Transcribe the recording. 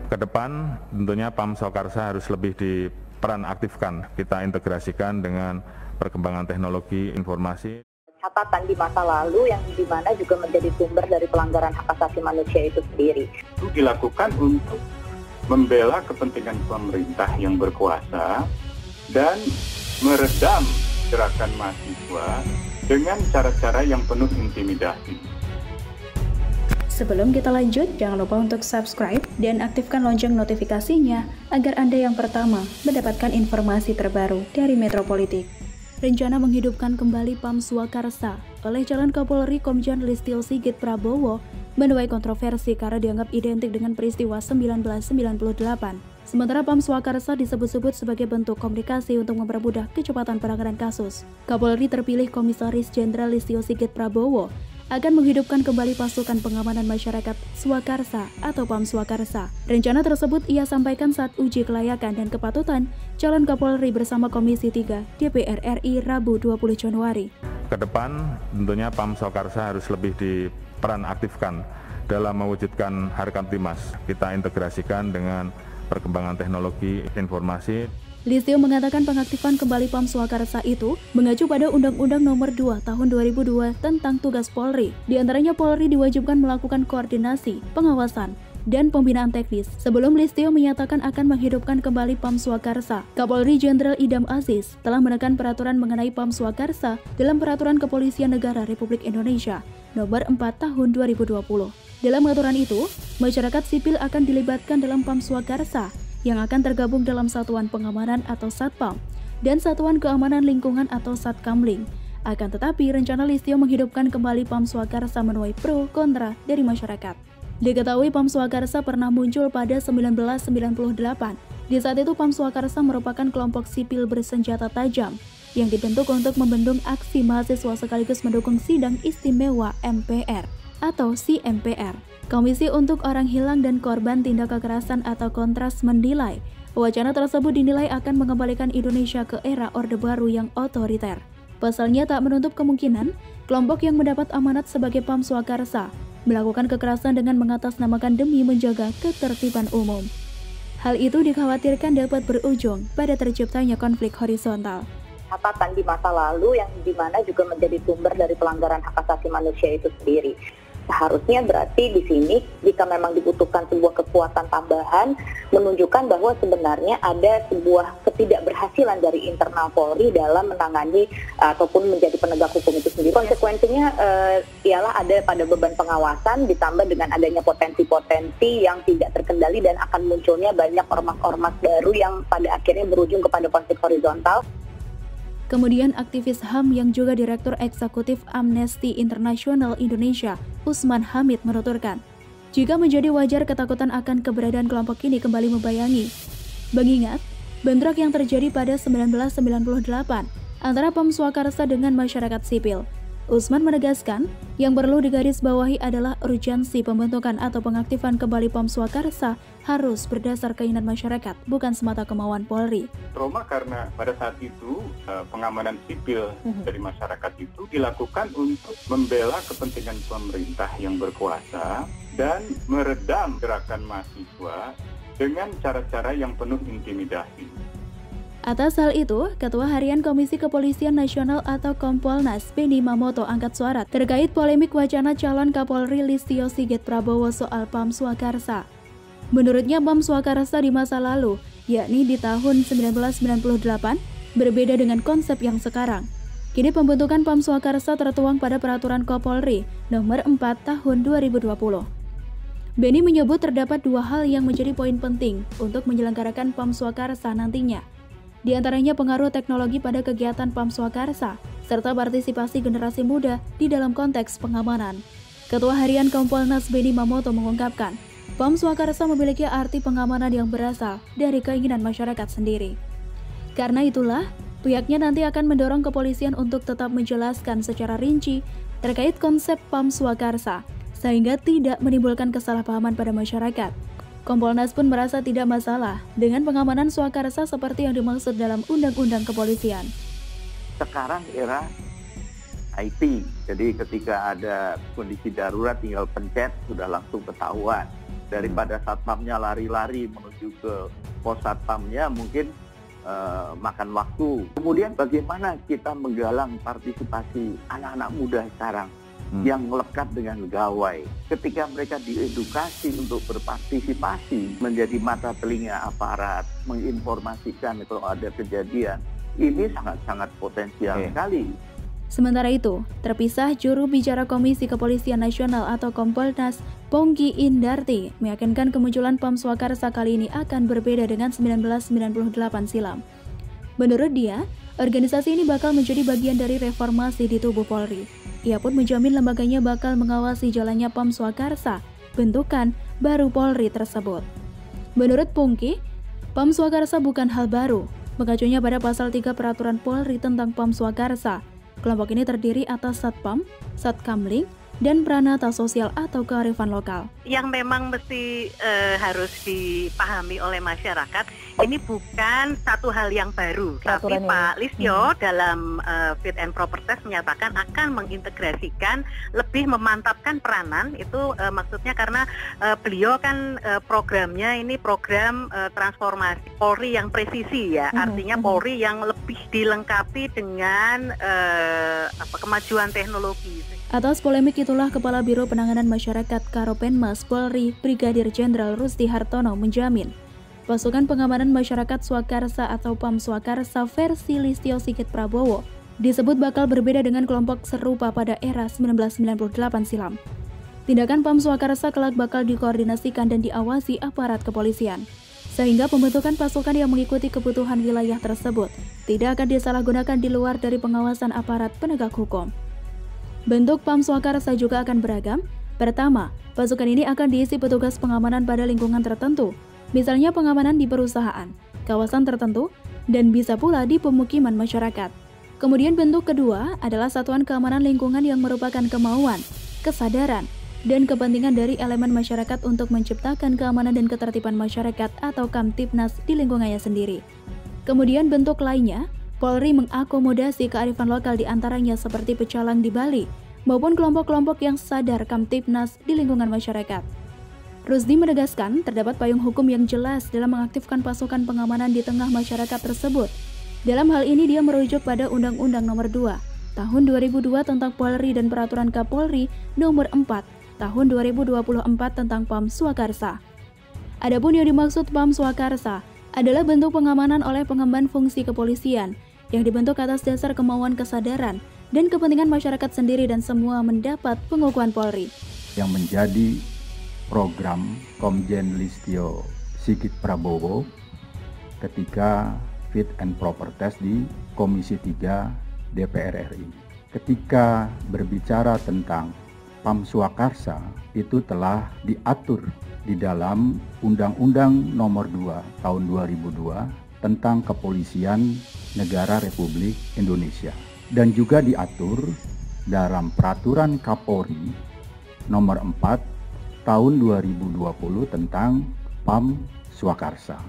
Ke depan tentunya PAM Swakarsa harus lebih diperan aktifkan, kita integrasikan dengan perkembangan teknologi informasi. Catatan di masa lalu yang dimana juga menjadi sumber dari pelanggaran hak asasi manusia itu sendiri. Itu dilakukan untuk membela kepentingan pemerintah yang berkuasa dan meredam gerakan mahasiswa dengan cara-cara yang penuh intimidasi. Sebelum kita lanjut, jangan lupa untuk subscribe dan aktifkan lonceng notifikasinya agar Anda yang pertama mendapatkan informasi terbaru dari Metropolitik. Rencana menghidupkan kembali PAM Swakarsa oleh calon Kapolri Komjen Listio Sigit Prabowo menuai kontroversi karena dianggap identik dengan peristiwa 1998. Sementara PAM Swakarsa disebut-sebut sebagai bentuk komunikasi untuk mempermudah kecepatan penanganan kasus. Kapolri terpilih Komisaris Jenderal Listio Sigit Prabowo akan menghidupkan kembali pasukan pengamanan masyarakat Swakarsa atau PAM Swakarsa. Rencana tersebut ia sampaikan saat uji kelayakan dan kepatutan calon Kapolri bersama Komisi 3 DPR RI Rabu 20 Januari. Ke depan tentunya PAM Swakarsa harus lebih diperan aktifkan dalam mewujudkan Harkamtimas. Kita integrasikan dengan perkembangan teknologi informasi. Listio mengatakan pengaktifan kembali PAM Swakarsa itu mengacu pada Undang-Undang Nomor 2 Tahun 2002 tentang tugas Polri. Di antaranya Polri diwajibkan melakukan koordinasi, pengawasan, dan pembinaan teknis. Sebelum Listio menyatakan akan menghidupkan kembali PAM Swakarsa, Kapolri Jenderal Idam Aziz telah menekan peraturan mengenai PAM Swakarsa dalam Peraturan Kepolisian Negara Republik Indonesia Nomor 4 Tahun 2020. Dalam aturan itu, masyarakat sipil akan dilibatkan dalam PAM Swakarsa yang akan tergabung dalam Satuan Pengamanan atau Satpam dan Satuan Keamanan Lingkungan atau Satkamling. Akan tetapi, rencana Listio menghidupkan kembali PAM Swakarsa menuai pro kontra dari masyarakat. Diketahui PAM Swakarsa pernah muncul pada 1998. Di saat itu PAM Swakarsa merupakan kelompok sipil bersenjata tajam yang dibentuk untuk membendung aksi mahasiswa sekaligus mendukung Sidang Istimewa MPR atau CMPR. Komisi untuk Orang Hilang dan Korban Tindak Kekerasan atau Kontras menilai wacana tersebut dinilai akan mengembalikan Indonesia ke era Orde Baru yang otoriter. Pasalnya tak menutup kemungkinan kelompok yang mendapat amanat sebagai PAM Swakarsa melakukan kekerasan dengan mengatasnamakan demi menjaga ketertiban umum. Hal itu dikhawatirkan dapat berujung pada terciptanya konflik horizontal. Catatan di masa lalu yang dimana juga menjadi sumber dari pelanggaran hak asasi manusia itu sendiri. Seharusnya berarti di sini jika memang dibutuhkan sebuah kekuatan tambahan menunjukkan bahwa sebenarnya ada sebuah ketidakberhasilan dari internal Polri dalam menangani ataupun menjadi penegak hukum itu sendiri. Konsekuensinya ialah ada pada beban pengawasan ditambah dengan adanya potensi-potensi yang tidak terkendali dan akan munculnya banyak ormas-ormas baru yang pada akhirnya berujung kepada konflik horizontal. Kemudian aktivis HAM yang juga Direktur Eksekutif Amnesty International Indonesia, Usman Hamid menuturkan, jika menjadi wajar ketakutan akan keberadaan kelompok ini kembali membayangi. Mengingat, bentrok yang terjadi pada 1998 antara PAM Swakarsa dengan masyarakat sipil. Usman menegaskan, yang perlu digarisbawahi adalah urgensi pembentukan atau pengaktifan kembali PAM Swakarsa harus berdasar keinginan masyarakat, bukan semata kemauan Polri. Trauma karena pada saat itu pengamanan sipil dari masyarakat itu dilakukan untuk membela kepentingan pemerintah yang berkuasa dan meredam gerakan mahasiswa dengan cara-cara yang penuh intimidasi. Atas hal itu, Ketua Harian Komisi Kepolisian Nasional atau Kompolnas, Benny Mamoto angkat suara terkait polemik wacana calon Kapolri Listio Sigit Prabowo soal PAM Swakarsa. Menurutnya PAM Swakarsa di masa lalu, yakni di tahun 1998, berbeda dengan konsep yang sekarang. Kini pembentukan PAM Swakarsa tertuang pada Peraturan Kapolri Nomor 4 Tahun 2020. Benny menyebut terdapat dua hal yang menjadi poin penting untuk menyelenggarakan PAM Swakarsa nantinya. Di antaranya pengaruh teknologi pada kegiatan PAM Swakarsa, serta partisipasi generasi muda di dalam konteks pengamanan. Ketua Harian Kompolnas Benny Mamoto mengungkapkan, PAM Swakarsa memiliki arti pengamanan yang berasal dari keinginan masyarakat sendiri. Karena itulah, pihaknya nanti akan mendorong kepolisian untuk tetap menjelaskan secara rinci terkait konsep PAM Swakarsa, sehingga tidak menimbulkan kesalahpahaman pada masyarakat. Kompolnas pun merasa tidak masalah dengan pengamanan Swakarsa seperti yang dimaksud dalam Undang-Undang Kepolisian. Sekarang era IT, jadi ketika ada kondisi darurat tinggal pencet sudah langsung ketahuan. Daripada satpamnya lari-lari menuju ke pos satpamnya, mungkin makan waktu. Kemudian bagaimana kita menggalang partisipasi anak-anak muda sekarang yang lekat dengan gawai. Ketika mereka diedukasi untuk berpartisipasi, menjadi mata telinga aparat, menginformasikan kalau ada kejadian, ini sangat-sangat potensial sekali. Sementara itu, terpisah juru bicara Komisi Kepolisian Nasional atau Kompolnas, Pongki Indarti, meyakinkan kemunculan PAM Swakarsa kali ini akan berbeda dengan 1998 silam. Menurut dia, organisasi ini bakal menjadi bagian dari reformasi di tubuh Polri. Ia pun menjamin lembaganya bakal mengawasi jalannya PAM Swakarsa, bentukan baru Polri tersebut. Menurut Pongki, PAM Swakarsa bukan hal baru, mengacunya pada pasal 3 Peraturan Polri tentang PAM Swakarsa. Kelompok ini terdiri atas Satpam, Satkamling, dan Pranata Sosial atau kearifan lokal. Yang memang mesti harus dipahami oleh masyarakat, ini bukan satu hal yang baru. Tapi Pak Listio dalam Fit and Proper Test menyatakan akan mengintegrasikan, lebih memantapkan peranan. Itu maksudnya karena beliau kan programnya ini program transformasi Polri yang presisi ya. Artinya Polri yang lebih dilengkapi dengan kemajuan teknologi. Atas polemik itulah Kepala Biro Penanganan Masyarakat Karopenmas Polri, Brigadir Jenderal Rusdi Hartono menjamin pasukan pengamanan masyarakat Swakarsa atau PAM Swakarsa versi Listio Sigit Prabowo disebut bakal berbeda dengan kelompok serupa pada era 1998 silam. Tindakan PAM Swakarsa kelak bakal dikoordinasikan dan diawasi aparat kepolisian, sehingga pembentukan pasukan yang mengikuti kebutuhan wilayah tersebut tidak akan disalahgunakan di luar dari pengawasan aparat penegak hukum. Bentuk PAM Swakarsa juga akan beragam. Pertama, pasukan ini akan diisi petugas pengamanan pada lingkungan tertentu, misalnya pengamanan di perusahaan, kawasan tertentu, dan bisa pula di pemukiman masyarakat. Kemudian bentuk kedua adalah satuan keamanan lingkungan yang merupakan kemauan, kesadaran, dan kepentingan dari elemen masyarakat untuk menciptakan keamanan dan ketertiban masyarakat atau Kamtibnas di lingkungannya sendiri. Kemudian bentuk lainnya, Polri mengakomodasi kearifan lokal diantaranya seperti pecalang di Bali maupun kelompok-kelompok yang sadar Kamtibnas di lingkungan masyarakat. Rusdi menegaskan terdapat payung hukum yang jelas dalam mengaktifkan pasukan pengamanan di tengah masyarakat tersebut. Dalam hal ini dia merujuk pada Undang-Undang Nomor 2 Tahun 2002 tentang Polri dan Peraturan Kapolri Nomor 4 Tahun 2024 tentang PAM Swakarsa. Adapun yang dimaksud PAM Swakarsa adalah bentuk pengamanan oleh pengemban fungsi kepolisian yang dibentuk atas dasar kemauan kesadaran dan kepentingan masyarakat sendiri dan semua mendapat pengukuhan Polri. Yang menjadi program Komjen Listio Sigit Prabowo ketika Fit and Proper Test di Komisi 3 DPR RI. Ketika berbicara tentang PAM Swakarsa, itu telah diatur di dalam Undang-Undang Nomor 2 Tahun 2002 tentang Kepolisian Negara Republik Indonesia, dan juga diatur dalam Peraturan Kapolri Nomor 4 Tahun 2020 tentang PAM Swakarsa.